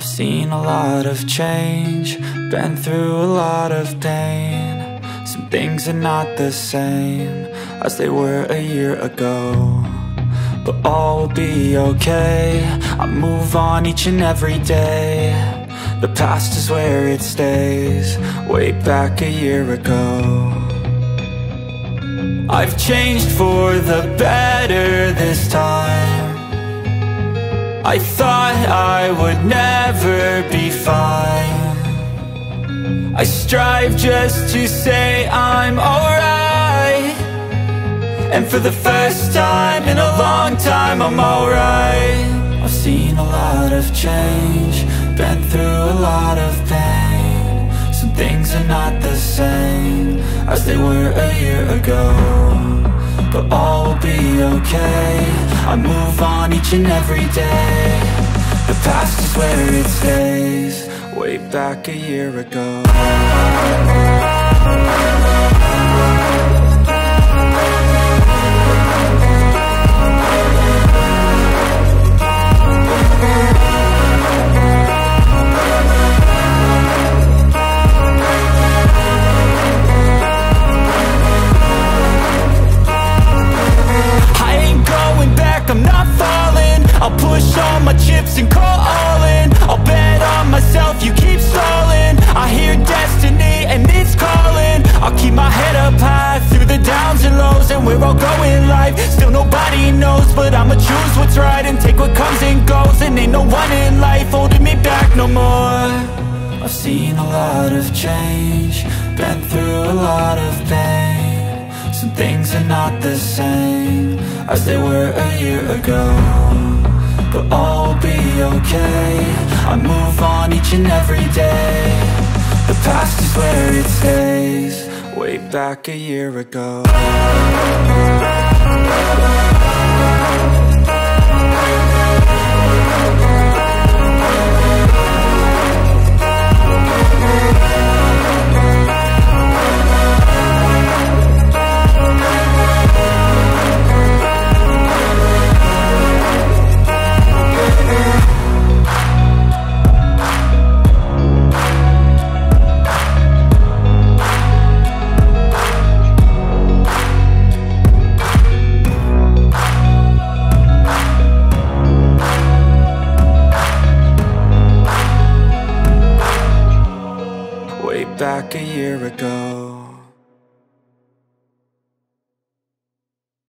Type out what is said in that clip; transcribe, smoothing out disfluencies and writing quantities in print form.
I've seen a lot of change, been through a lot of pain. Some things are not the same as they were a year ago, but all will be okay. I move on each and every day. The past is where it stays, way back a year ago. I've changed for the better this time. I thought I would never be fine. I strive just to say I'm alright, and for the first time in a long time I'm alright. I've seen a lot of change, been through a lot of pain. Some things are not the same as they were a year ago, but all will be okay. I move on each and every day. The past is where it stays, way back a year ago. I'm not falling, I'll push all my chips and call all in. I'll bet on myself, you keep stalling. I hear destiny and it's calling. I'll keep my head up high through the downs and lows, and we're all going live. Still nobody knows, but I'ma choose what's right and take what comes and goes. And ain't no one in life holding me back no more. I've seen a lot of change, been through a lot of pain. Some things are not the same as they were a year ago, but all will be okay. I move on each and every day. The past is where it stays, way back a year ago. Back a year ago.